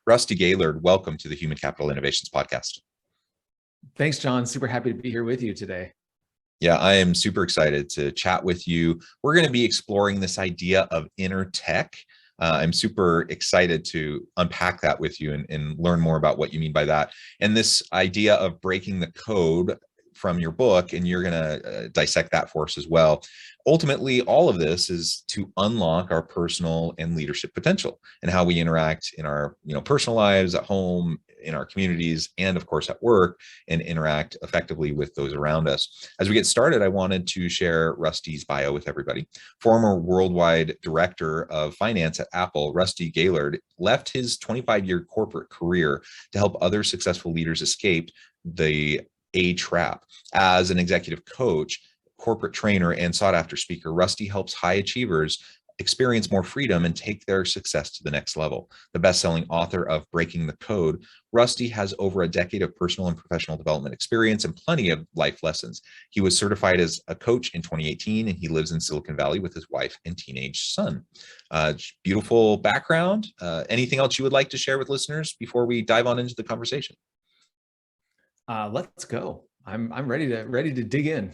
Rusty Gaylerd, welcome to the Human Capital Innovations Podcast. Thanks, John. Super happy to be here with you today. Yeah, I am super excited to chat with you. We're going to be exploring this idea of InnerTech. I'm super excited to unpack that with you and learn more about what you mean by that. And this idea of breaking the code from your book, and you're going to dissect that for us as well. Ultimately, all of this is to unlock our personal and leadership potential and how we interact in our personal lives, at home, in our communities, and of course at work, and interact effectively with those around us. As we get started, I wanted to share Rusty's bio with everybody. Former worldwide director of finance at Apple, Rusty Gaylerd left his 25-year corporate career to help other successful leaders escape the A trap. As an executive coach, corporate trainer, and sought-after speaker, Rusty helps high achievers experience more freedom and take their success to the next level. The best-selling author of Breaking the Code, Rusty has over a decade of personal and professional development experience and plenty of life lessons. He was certified as a coach in 2018, and he lives in Silicon Valley with his wife and teenage son. Beautiful background. Anything else you would like to share with listeners before we dive on into the conversation? Let's go. I'm ready to dig in.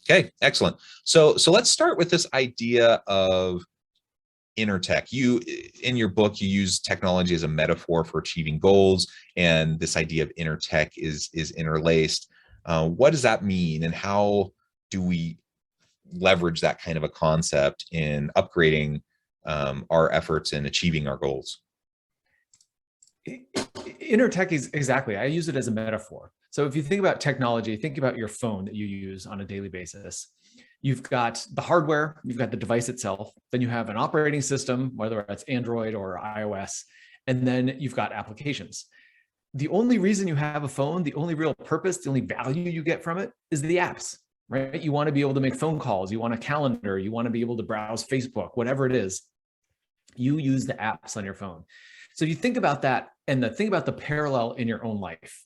Okay, excellent. So let's start with this idea of InnerTech. You, in your book, you use technology as a metaphor for achieving goals, and this idea of InnerTech is interlaced. What does that mean, and how do we leverage that kind of a concept in upgrading our efforts in achieving our goals? InnerTech is exactly, I use it as a metaphor. So if you think about technology, think about your phone that you use on a daily basis. You've got the hardware, you've got the device itself, then you have an operating system, whether it's Android or iOS, and then you've got applications. The only reason you have a phone, the only real purpose, the only value you get from it is the apps, right? You want to be able to make phone calls, you want a calendar, you want to be able to browse Facebook, whatever it is, you use the apps on your phone. So you think about that and think about the parallel in your own life.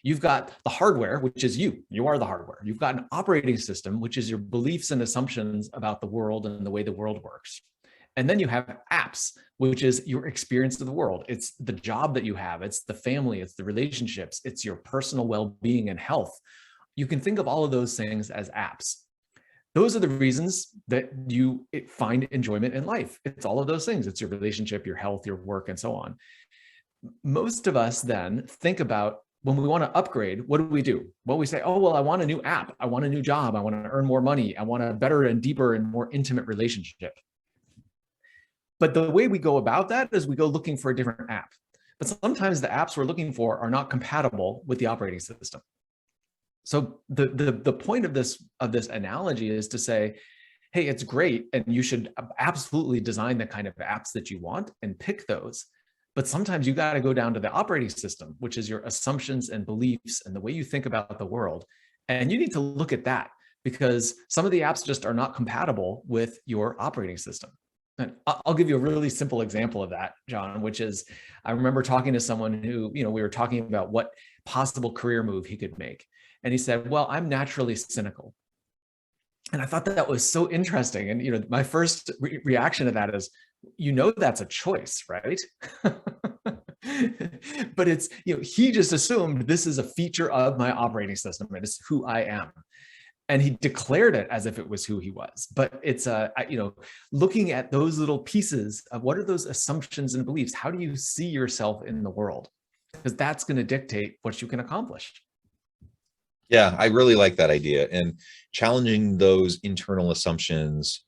You've got the hardware, which is you are the hardware. You've got an operating system, which is your beliefs and assumptions about the world and the way the world works. And then you have apps, which is your experience of the world. It's the job that you have. It's the family. It's the relationships. It's your personal well-being and health. You can think of all of those things as apps. Those are the reasons that you find enjoyment in life. It's all of those things. It's your relationship, your health, your work, and so on. Most of us then think about when we want to upgrade, what do? Well, we say, oh, well, I want a new app. I want a new job. I want to earn more money. I want a better and deeper and more intimate relationship. But the way we go about that is we go looking for a different app. But sometimes the apps we're looking for are not compatible with the operating system. So the point of this analogy is to say, hey, it's great, and you should absolutely design the kind of apps that you want and pick those. But sometimes you got to go down to the operating system, which is your assumptions and beliefs and the way you think about the world. And you need to look at that because some of the apps just are not compatible with your operating system. And I'll give you a really simple example of that, John, which is I remember talking to someone who, we were talking about what possible career move he could make. And he said, well, I'm naturally cynical. And I thought that was so interesting. And, my first reaction to that is, that's a choice, right? But it's, he just assumed this is a feature of my operating system and it's who I am. And he declared it as if it was who he was. But it's, looking at those little pieces of what are those assumptions and beliefs? How do you see yourself in the world? Because that's going to dictate what you can accomplish. Yeah, I really like that idea, and challenging those internal assumptions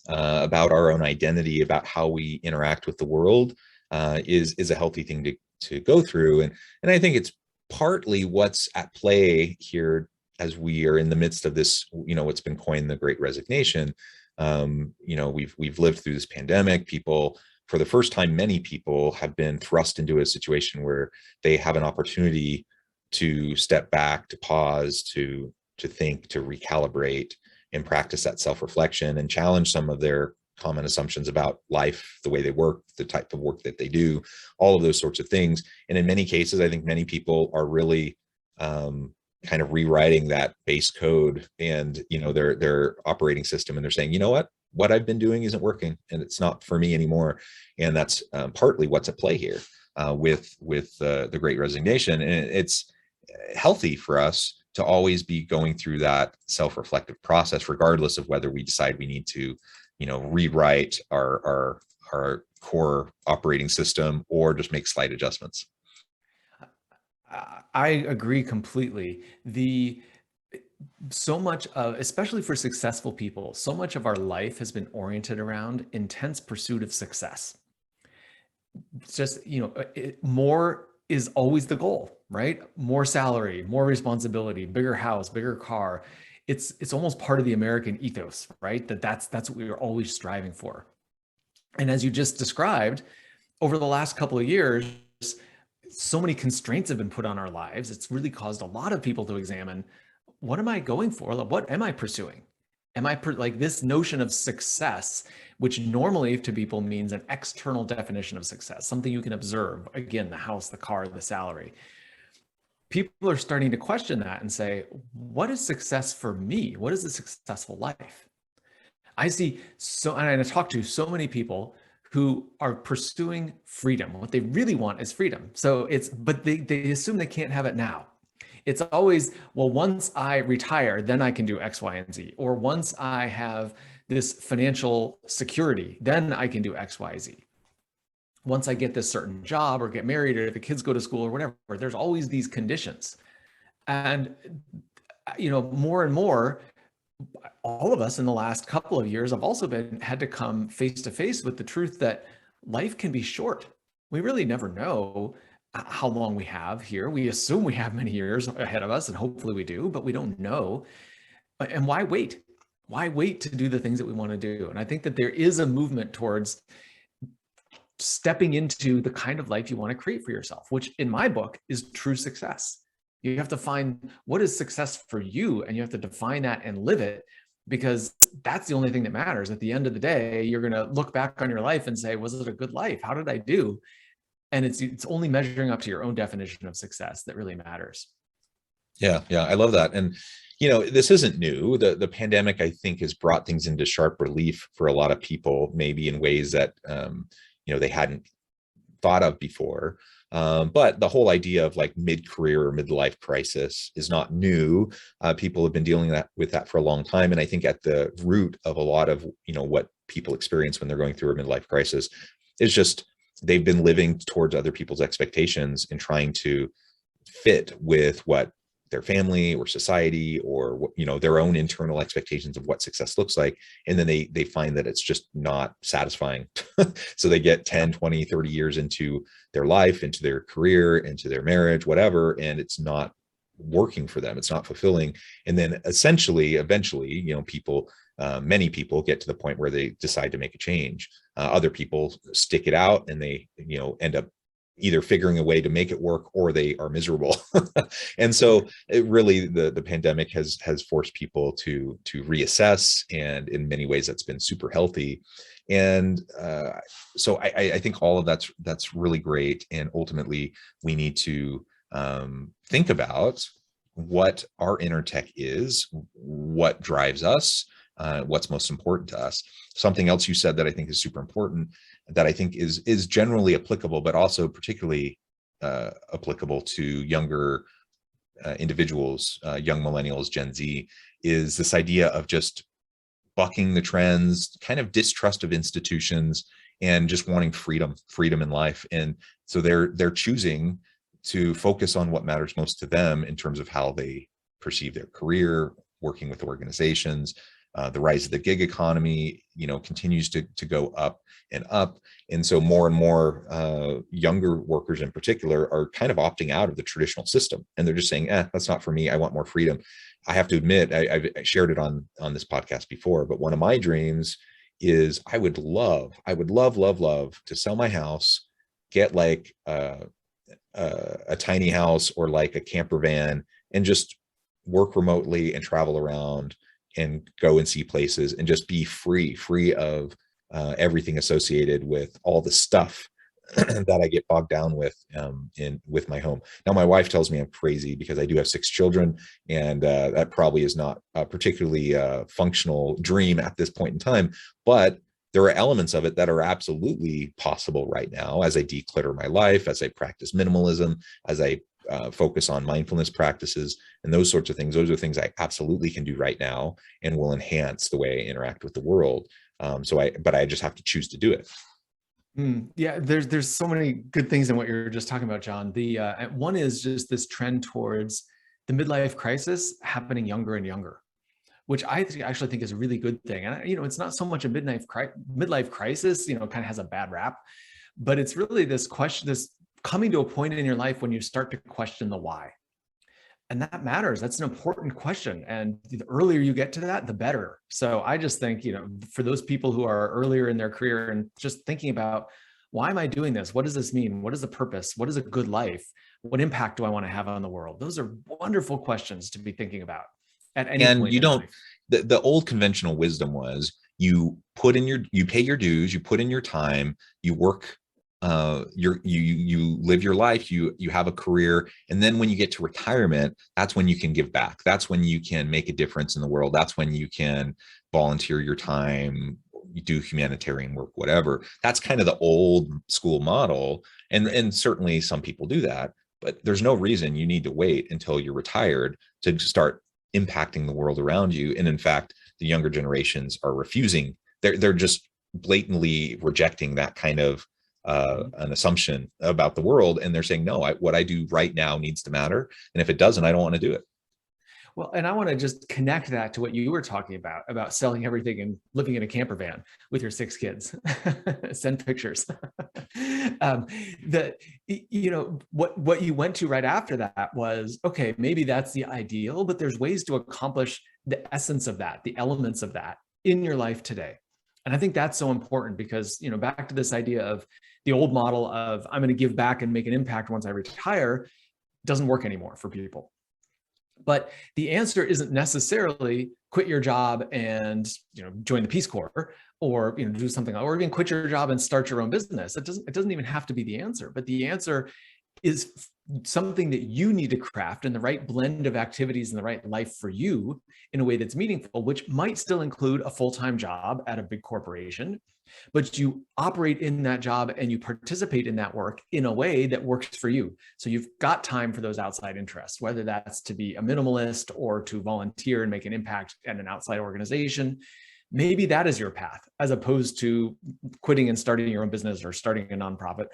about our own identity, about how we interact with the world, is a healthy thing to go through, and I think it's partly what's at play here as we are in the midst of this. What's been coined the Great Resignation. We've lived through this pandemic. People, for the first time, many people have been thrust into a situation where they have an opportunity to step back, to pause, to think, to recalibrate, and practice that self-reflection and challenge some of their common assumptions about life, the way they work, the type of work that they do, all of those sorts of things. And in many cases, I think many people are really kind of rewriting that base code and their operating system, and they're saying, what I've been doing isn't working and it's not for me anymore. And that's partly what's at play here. with the Great Resignation. And it's healthy for us to always be going through that self-reflective process, regardless of whether we decide we need to, rewrite our core operating system or just make slight adjustments. I agree completely. So much of, especially for successful people, so much of our life has been oriented around intense pursuit of success. It's just, more is always the goal, right? More salary, more responsibility, bigger house, bigger car. It's almost part of the American ethos, right? That's what we are always striving for. And as you just described, over the last couple of years, so many constraints have been put on our lives. It's really caused a lot of people to examine, what am I going for? What am I pursuing? Am I like this notion of success, which normally to people means an external definition of success, something you can observe, again, the house, the car, the salary. People are starting to question that and say, what is success for me? What is a successful life? I see and I talk to so many people who are pursuing freedom. What they really want is freedom. But they assume they can't have it now. It's always, well, once I retire, then I can do X, Y, and Z. Or once I have this financial security, then I can do X, Y, Z. Once I get this certain job or get married or the kids go to school or whatever, there's always these conditions. And, more and more, all of us in the last couple of years have also had to come face to face with the truth that life can be short. We really never know how long we have here. We assume we have many years ahead of us, and hopefully we do, but we don't know. And why wait? Why wait to do the things that we want to do? And I think that there is a movement towards stepping into the kind of life you want to create for yourself, which in my book is true success. You have to find what is success for you, and you have to define that and live it, because that's the only thing that matters. At the end of the day, you're going to look back on your life and say, was it a good life? How did I do? And it's only measuring up to your own definition of success that really matters. Yeah, I love that. And this isn't new. The pandemic, I think, has brought things into sharp relief for a lot of people, maybe in ways that they hadn't thought of before. But the whole idea of like mid-career or midlife crisis is not new. People have been dealing with that for a long time. And I think at the root of a lot of, what people experience when they're going through a midlife crisis is just they've been living towards other people's expectations and trying to fit with what their family or society or their own internal expectations of what success looks like. And then they find that it's just not satisfying. So they get 10, 20, 30 years into their life, into their career, into their marriage, whatever, and it's not working for them. It's not fulfilling. And then eventually, many people get to the point where they decide to make a change. Other people stick it out and they, end up either figuring a way to make it work or they are miserable. And so the pandemic has forced people to reassess. And in many ways that's been super healthy. And so I think all of that's really great. And ultimately we need to think about what our InnerTech is, what drives us, what's most important to us. Something else you said that I think is super important, that I think is generally applicable, but also particularly applicable to younger individuals, young millennials, Gen Z, is this idea of just bucking the trends, kind of distrust of institutions, and just wanting freedom in life. And so they're choosing to focus on what matters most to them in terms of how they perceive their career, working with organizations. The rise of the gig economy, continues to go up and up. And so more and more younger workers in particular are kind of opting out of the traditional system. And they're just saying, that's not for me. I want more freedom. I have to admit, I've shared it on this podcast before, but one of my dreams is I would love to sell my house, get like a tiny house or like a camper van, and just work remotely and travel around and go and see places and just be free of everything associated with all the stuff that I get bogged down with with my home. Now, my wife tells me I'm crazy because I do have 6 children, and that probably is not a particularly functional dream at this point in time. But there are elements of it that are absolutely possible right now as I declutter my life, as I practice minimalism, as I focus on mindfulness practices and those sorts of things. Those are things I absolutely can do right now and will enhance the way I interact with the world. But I just have to choose to do it. Yeah, there's so many good things in what you're just talking about, John. The one is just this trend towards the midlife crisis happening younger and younger, which I actually think is a really good thing. And it's not so much a midlife crisis, kind of has a bad rap, but it's really this question, this coming to a point in your life when you start to question the why. And that matters. That's an important question. And the earlier you get to that, the better. So I just think, for those people who are earlier in their career and just thinking about, why am I doing this? What does this mean? What is the purpose? What is a good life? What impact do I want to have on the world? Those are wonderful questions to be thinking about at any point in life. The old conventional wisdom was you pay your dues, you put in your time, you work, you live your life, you have a career, and then when you get to retirement, that's when you can give back. That's when you can make a difference in the world. That's when you can volunteer your time, you do humanitarian work, whatever. That's kind of the old school model, and certainly some people do that, but there's no reason you need to wait until you're retired to start impacting the world around you. And in fact, the younger generations are refusing. They're just blatantly rejecting that kind of an assumption about the world. And they're saying, no, what I do right now needs to matter. And if it doesn't, I don't want to do it. Well, and I want to just connect that to what you were talking about selling everything and living in a camper van with your 6 kids. Send pictures. What you went to right after that was, okay, maybe that's the ideal, but there's ways to accomplish the essence of that, the elements of that in your life today. And I think that's so important because, back to this idea of the old model of I'm going to give back and make an impact once I retire doesn't work anymore for people. But the answer isn't necessarily quit your job and join the Peace Corps, or do something, or even quit your job and start your own business. It doesn't even have to be the answer. But the answer is something that you need to craft in the right blend of activities and the right life for you in a way that's meaningful, which might still include a full-time job at a big corporation, but you operate in that job and you participate in that work in a way that works for you. So you've got time for those outside interests, whether that's to be a minimalist or to volunteer and make an impact at an outside organization. Maybe that is your path, as opposed to quitting and starting your own business or starting a nonprofit.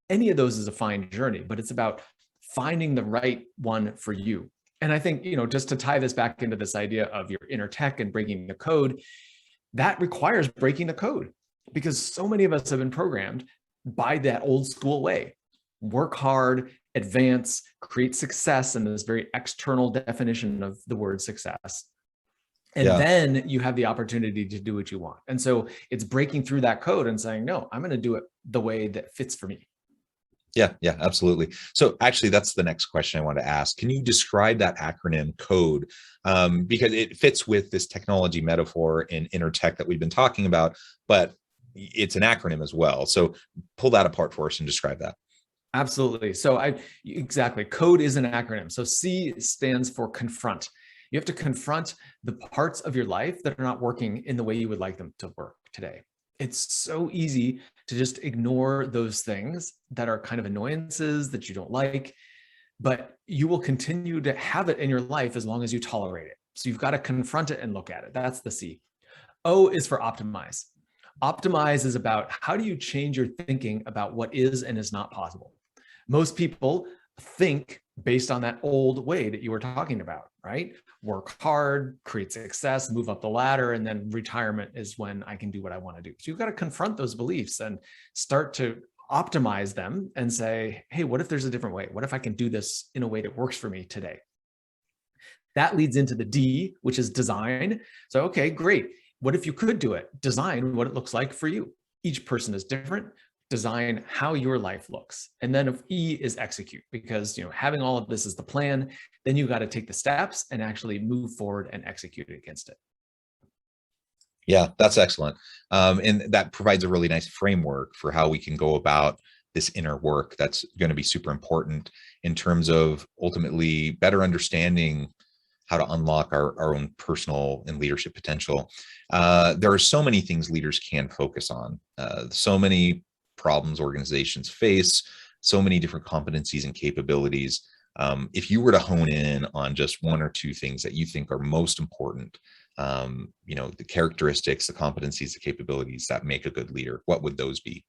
Any of those is a fine journey, but it's about finding the right one for you. And I think, just to tie this back into this idea of your InnerTech and breaking the code, that requires breaking the code, because so many of us have been programmed by that old school way. Work hard, advance, create success in this very external definition of the word success. And then you have the opportunity to do what you want. And so it's breaking through that code and saying, no, I'm going to do it the way that fits for me. Yeah, absolutely. So actually, that's the next question I want to ask. Can you describe that acronym CODE? Because it fits with this technology metaphor in InnerTech that we've been talking about, but it's an acronym as well. So pull that apart for us and describe that. Absolutely. So exactly. CODE is an acronym. So C stands for confront. You have to confront the parts of your life that are not working in the way you would like them to work today. It's so easy to just ignore those things that are kind of annoyances that you don't like, but you will continue to have it in your life as long as you tolerate it. So you've got to confront it and look at it. That's the C. O is for optimize. Optimize is about how do you change your thinking about what is and is not possible. Most people think based on that old way that you were talking about, right? Work hard, create success, move up the ladder, and then retirement is when I can do what I want to do. So you've got to confront those beliefs and start to optimize them and say, hey, what if there's a different way? What if I can do this in a way that works for me today? That leads into the D, which is design. So, okay, great. What if you could do it? Design what it looks like for you. Each person is different. Design how your life looks. And then if E is execute, because having all of this is the plan, then you got to take the steps and actually move forward and execute against it. Yeah, that's excellent. And that provides a really nice framework for how we can go about this inner work. That's going to be super important in terms of ultimately better understanding how to unlock our own personal and leadership potential. There are so many things leaders can focus on, so many problems organizations face, so many different competencies and capabilities. If you were to hone in on just one or two things that you think are most important, the characteristics, the competencies, the capabilities that make a good leader, what would those be?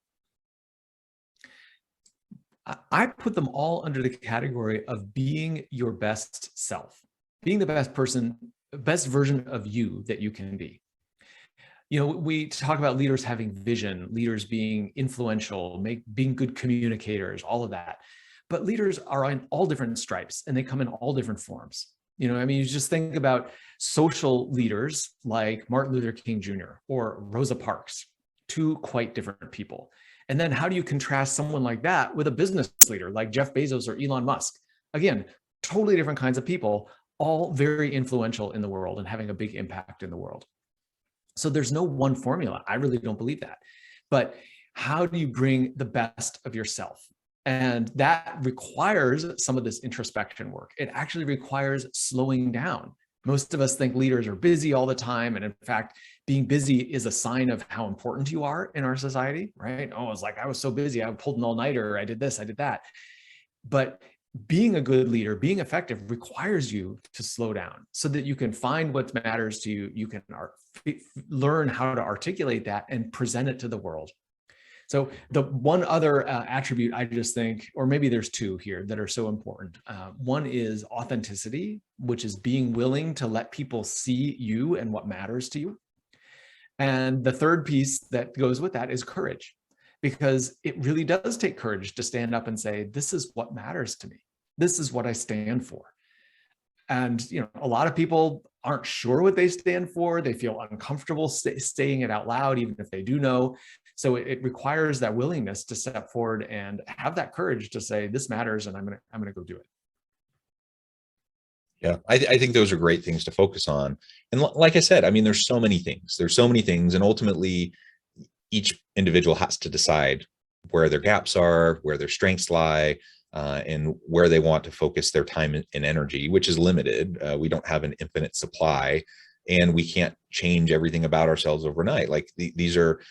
I put them all under the category of being your best self, being the best person, best version of you that you can be. We talk about leaders having vision, leaders being influential, being good communicators, all of that. But leaders are in all different stripes and they come in all different forms. You just think about social leaders like Martin Luther King Jr. or Rosa Parks, two quite different people. And then how do you contrast someone like that with a business leader like Jeff Bezos or Elon Musk? Again, totally different kinds of people, all very influential in the world and having a big impact in the world. So there's no one formula. I really don't believe that. But how do you bring the best of yourself? And that requires some of this introspection work. It actually requires slowing down. Most of us think leaders are busy all the time. And in fact, being busy is a sign of how important you are in our society, right? Oh, it's like, I was so busy, I pulled an all-nighter, I did this, I did that. But being a good leader, being effective requires you to slow down so that you can find what matters to you. You can learn how to articulate that and present it to the world. So the one other attribute I just think, or maybe there's two here that are so important. One is authenticity, which is being willing to let people see you and what matters to you. And the third piece that goes with that is courage, because it really does take courage to stand up and say, this is what matters to me. This is what I stand for. And a lot of people aren't sure what they stand for. They feel uncomfortable saying it out loud, even if they do know. So it requires that willingness to step forward and have that courage to say, this matters, and I'm gonna go do it. Yeah, I think those are great things to focus on. And like I said, I mean, there's so many things. There's so many things, and ultimately, each individual has to decide where their gaps are, where their strengths lie, and where they want to focus their time and energy, which is limited. We don't have an infinite supply, and we can't change everything about ourselves overnight. Like these are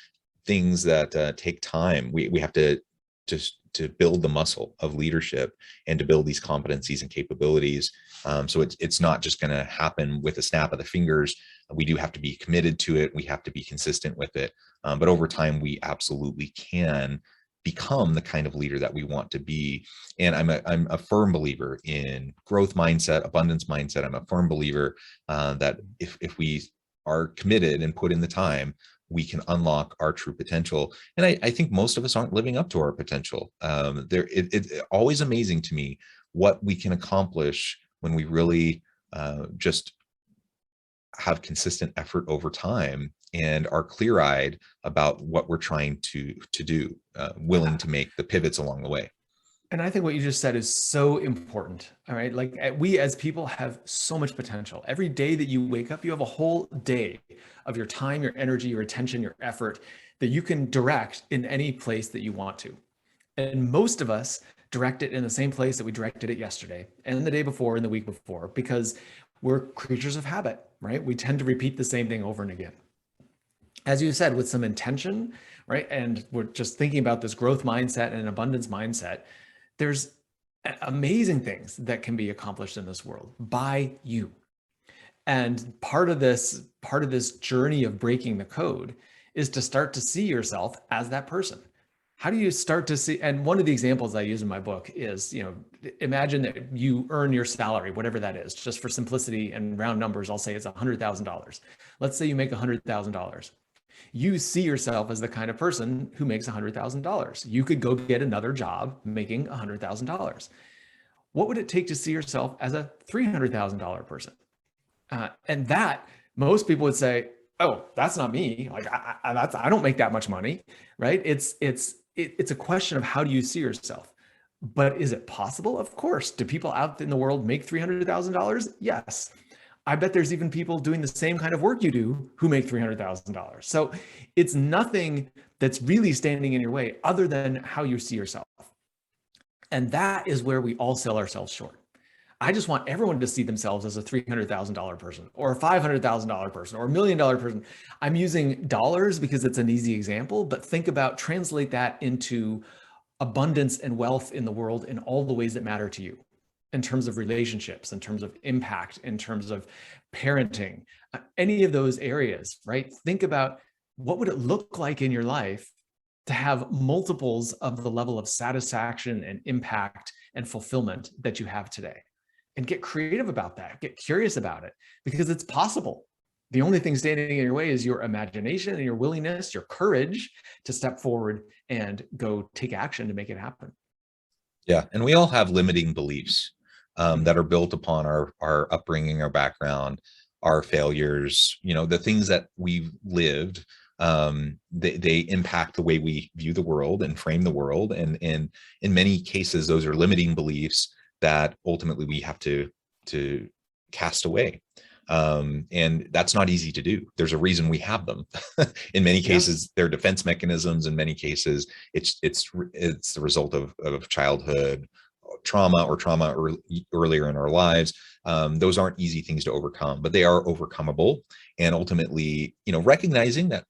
things that take time. We have to build the muscle of leadership and to build these competencies and capabilities. So it's not just going to happen with a snap of the fingers. We do have to be committed to it. We have to be consistent with it. But over time, we absolutely can become the kind of leader that we want to be. And I'm a firm believer in growth mindset, abundance mindset. I'm a firm believer that if we are committed and put in the time, we can unlock our true potential. And I think most of us aren't living up to our potential. It's always amazing to me what we can accomplish when we really just have consistent effort over time and are clear-eyed about what we're trying to do, willing to make the pivots along the way. And I think what you just said is so important. All right. Like we as people have so much potential. Every day that you wake up, you have a whole day of your time, your energy, your attention, your effort that you can direct in any place that you want to. And most of us direct it in the same place that we directed it yesterday and the day before and the week before, because we're creatures of habit, right? We tend to repeat the same thing over and again. As you said, with some intention, right? And we're just thinking about this growth mindset and an abundance mindset. There's amazing things that can be accomplished in this world by you. And part of this journey of breaking the code is to start to see yourself as that person. How do you start to see? And one of the examples I use in my book is, imagine that you earn your salary, whatever that is. Just for simplicity and round numbers, I'll say it's $100,000. Let's say you make $100,000. You see yourself as the kind of person who makes $100,000. You could go get another job making $100,000. What would it take to see yourself as a $300,000 person? And that most people would say, "Oh, that's not me. Like I don't make that much money," right? It's a question of how do you see yourself. But is it possible? Of course. Do people out in the world make $300,000? Yes. I bet there's even people doing the same kind of work you do who make $300,000. So it's nothing that's really standing in your way other than how you see yourself. And that is where we all sell ourselves short. I just want everyone to see themselves as a $300,000 person or a $500,000 person or a $1 million person. I'm using dollars because it's an easy example, but think about translate that into abundance and wealth in the world in all the ways that matter to you, in terms of relationships, in terms of impact, in terms of parenting, any of those areas, right? Think about what would it look like in your life to have multiples of the level of satisfaction and impact and fulfillment that you have today. And get creative about that, get curious about it, because it's possible. The only thing standing in your way is your imagination and your willingness, your courage to step forward and go take action to make it happen. Yeah, and we all have limiting beliefs that are built upon our upbringing, our background, our failures. You know, the things that we've lived, they impact the way we view the world and frame the world. And in many cases, those are limiting beliefs that ultimately we have to cast away. And that's not easy to do. There's a reason we have them. In many cases, they're defense mechanisms. In many cases, it's the result of childhood trauma or trauma earlier in our lives. Those aren't easy things to overcome, but they are overcomable. And ultimately, you know, recognizing that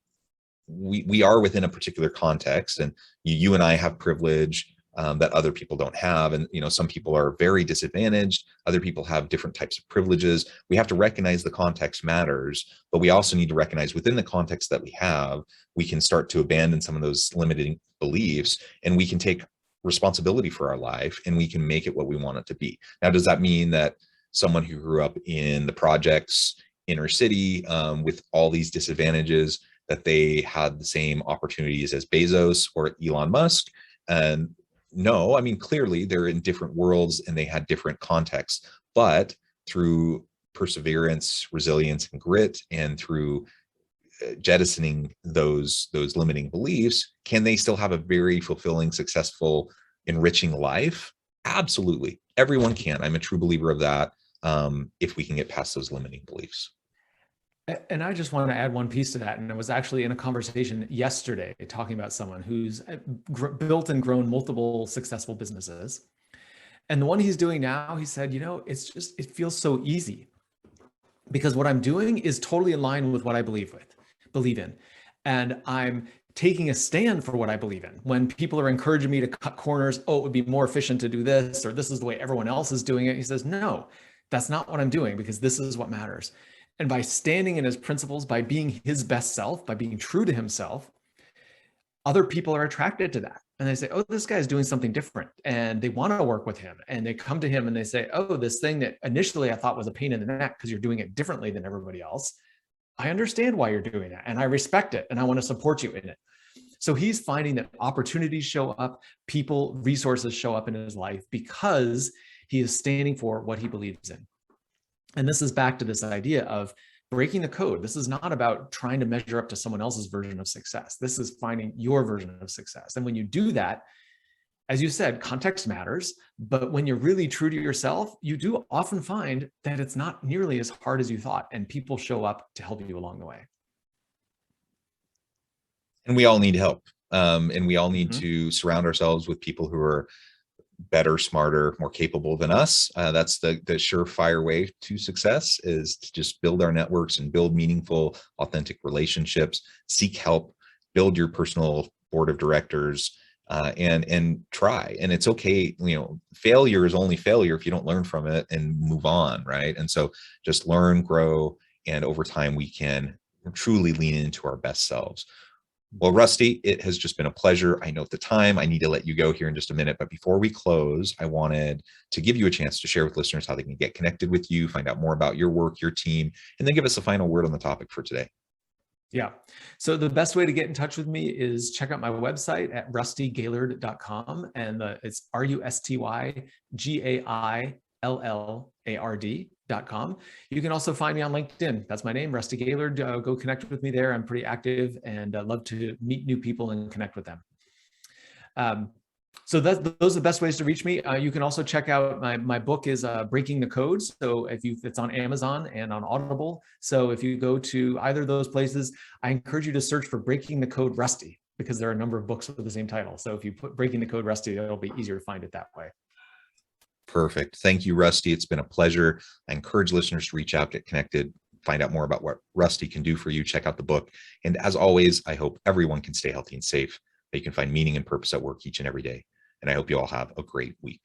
we are within a particular context, and you and I have privilege that other people don't have. And, you know, some people are very disadvantaged. Other people have different types of privileges. We have to recognize the context matters, but we also need to recognize within the context that we have, we can start to abandon some of those limiting beliefs, and we can take responsibility for our life, and we can make it what we want it to be. Now, does that mean that someone who grew up in the projects, inner city, with all these disadvantages, that they had the same opportunities as Bezos or Elon Musk? And no, I mean, clearly they're in different worlds and they had different contexts, but through perseverance, resilience, and grit, and through jettisoning those limiting beliefs, can they still have a very fulfilling, successful, enriching life? Absolutely. Everyone can. I'm a true believer of that, if we can get past those limiting beliefs. And I just want to add one piece to that. And I was actually in a conversation yesterday talking about someone who's built and grown multiple successful businesses. And the one he's doing now, he said, you know, it feels so easy because what I'm doing is totally in line with what I believe in. And I'm taking a stand for what I believe in. When people are encouraging me to cut corners, oh, it would be more efficient to do this, or this is the way everyone else is doing it. He says, no, that's not what I'm doing, because this is what matters. And by standing in his principles, by being his best self, by being true to himself, other people are attracted to that. And they say, oh, this guy's doing something different. And they want to work with him. And they come to him and they say, oh, this thing that initially I thought was a pain in the neck because you're doing it differently than everybody else, I understand why you're doing that. And I respect it. And I want to support you in it. So he's finding that opportunities show up, people, resources show up in his life because he is standing for what he believes in. And this is back to this idea of breaking the code. This is not about trying to measure up to someone else's version of success. This is finding your version of success. And when you do that, as you said, context matters, but when you're really true to yourself, you do often find that it's not nearly as hard as you thought, and people show up to help you along the way. And we all need help. And we all need to surround ourselves with people who are better, smarter, more capable than us. That's the surefire way to success, is to just build our networks and build meaningful, authentic relationships, seek help, build your personal board of directors, and try. And it's okay. You know, failure is only failure if you don't learn from it and move on. Right. And so just learn, grow, and over time we can truly lean into our best selves. Well, Rusty, it has just been a pleasure. I know at the time I need to let you go here in just a minute, but before we close, I wanted to give you a chance to share with listeners how they can get connected with you, find out more about your work, your team, and then give us a final word on the topic for today. Yeah. So the best way to get in touch with me is check out my website at rustygaylerd.com. And it's RustyGaillard.com. You can also find me on LinkedIn. That's my name, Rusty Gaylerd. Go connect with me there. I'm pretty active and love to meet new people and connect with them. So those are the best ways to reach me. You can also check out my book is Breaking the Code. So it's on Amazon and on Audible. So if you go to either of those places, I encourage you to search for Breaking the Code Rusty, because there are a number of books with the same title. So if you put Breaking the Code Rusty, it'll be easier to find it that way. Perfect. Thank you, Rusty. It's been a pleasure. I encourage listeners to reach out, get connected, find out more about what Rusty can do for you. Check out the book. And as always, I hope everyone can stay healthy and safe, that you can find meaning and purpose at work each and every day. And I hope you all have a great week.